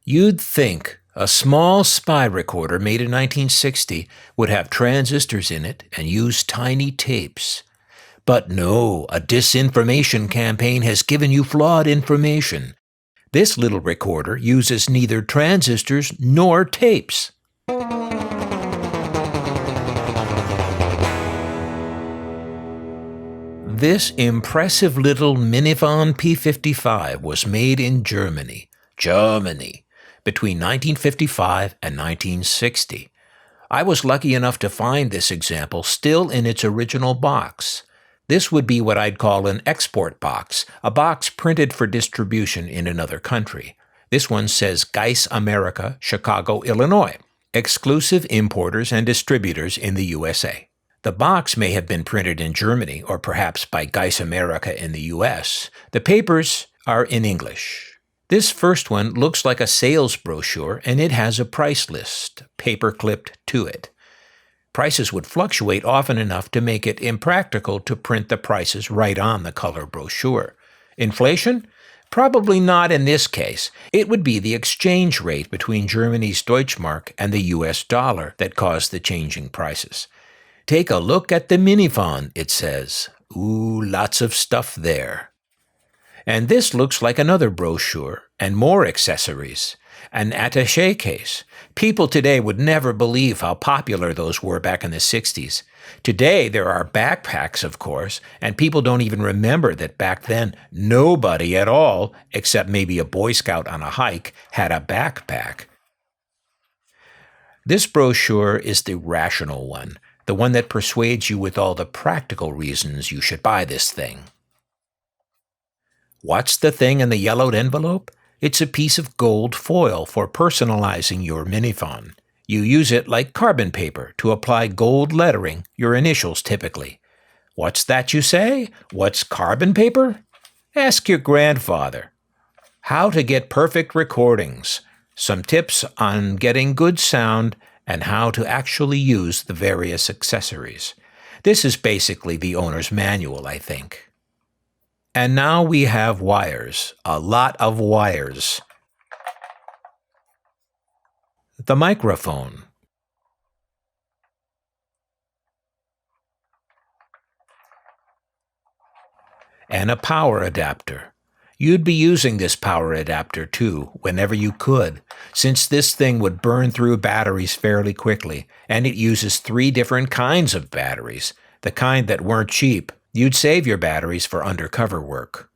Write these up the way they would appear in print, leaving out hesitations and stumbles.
You'd think a small spy recorder made in 1960 would have transistors in it and use tiny tapes. But no, a disinformation campaign has given you flawed information. This little recorder uses neither transistors nor tapes. This impressive little Minifon P55 was made in Germany, between 1955 and 1960. I was lucky enough to find this example still in its original box. This would be what I'd call an export box, a box printed for distribution in another country. This one says Geiss-America, Chicago, Illinois. Exclusive importers and distributors in the U.S.A. The box may have been printed in Germany or perhaps by Geiss-America in the U.S. The papers are in English. This first one looks like a sales brochure and it has a price list, paper-clipped to it. Prices would fluctuate often enough to make it impractical to print the prices right on the color brochure. Inflation? Probably not in this case. It would be the exchange rate between Germany's Deutschmark and the U.S. dollar that caused the changing prices. Take a look at the Minifon, it says. Ooh, lots of stuff there. And this looks like another brochure and more accessories. An attaché case. People today would never believe how popular those were back in the 60s. Today, there are backpacks, of course, and people don't even remember that back then, nobody at all, except maybe a Boy Scout on a hike, had a backpack. This brochure is the rational one, the one that persuades you with all the practical reasons you should buy this thing. What's the thing in the yellowed envelope? It's a piece of gold foil for personalizing your Minifon. You use it like carbon paper to apply gold lettering, your initials typically. What's that, you say? What's carbon paper? Ask your grandfather. How to get perfect recordings. Some tips on getting good sound and how to actually use the various accessories. This is basically the owner's manual, I think. And now we have wires, a lot of wires. The microphone. And a power adapter. You'd be using this power adapter too, whenever you could, since this thing would burn through batteries fairly quickly, and it uses 3 different kinds of batteries, the kind that weren't cheap. You'd save your batteries for undercover work.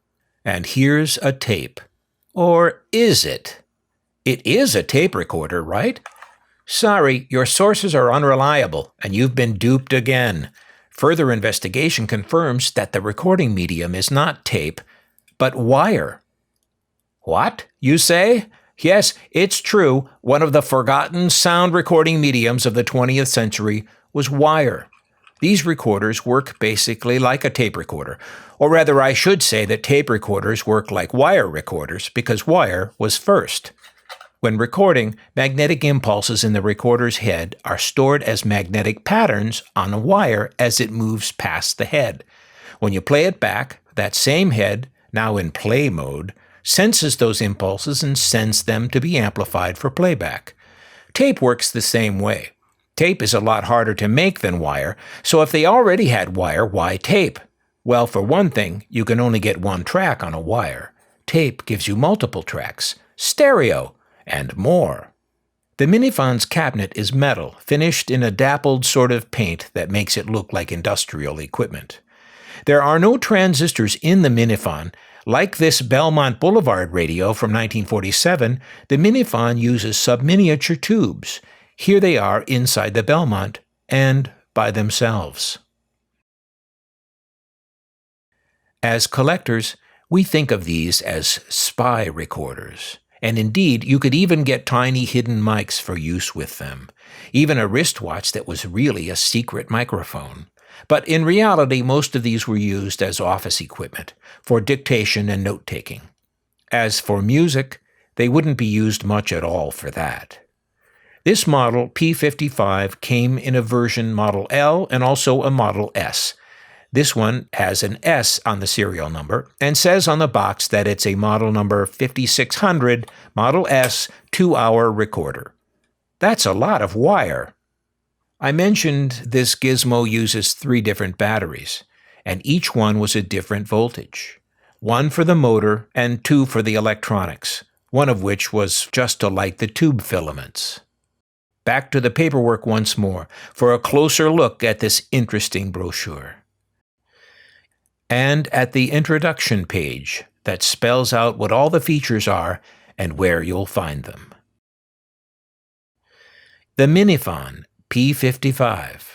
And here's a tape. Or is it? It is a tape recorder, right? Sorry, your sources are unreliable, and you've been duped again. Further investigation confirms that the recording medium is not tape, but wire. What, you say? Yes, it's true. One of the forgotten sound recording mediums of the 20th century was wire. These recorders work basically like a tape recorder. Or rather, I should say that tape recorders work like wire recorders because wire was first. When recording, magnetic impulses in the recorder's head are stored as magnetic patterns on a wire as it moves past the head. When you play it back, that same head, now in play mode, senses those impulses and sends them to be amplified for playback. Tape works the same way. Tape is a lot harder to make than wire, so if they already had wire, why tape? Well, for one thing, you can only get one track on a wire. Tape gives you multiple tracks, stereo, and more. The Minifon's cabinet is metal, finished in a dappled sort of paint that makes it look like industrial equipment. There are no transistors in the Minifon. Like this Belmont Boulevard radio from 1947, the Minifon uses subminiature tubes. Here they are inside the Belmont, and by themselves. As collectors, we think of these as spy recorders. And indeed, you could even get tiny hidden mics for use with them. Even a wristwatch that was really a secret microphone. But in reality, most of these were used as office equipment, for dictation and note-taking. As for music, they wouldn't be used much at all for that. This model, P55, came in a version Model L and also a Model S. This one has an S on the serial number and says on the box that it's a model number 5600 Model S 2-hour recorder. That's a lot of wire. I mentioned this gizmo uses 3 different batteries, and each one was a different voltage. 1 for the motor and 2 for the electronics, one of which was just to light the tube filaments. Back to the paperwork once more for a closer look at this interesting brochure. And at the introduction page that spells out what all the features are and where you'll find them. The Minifon P55.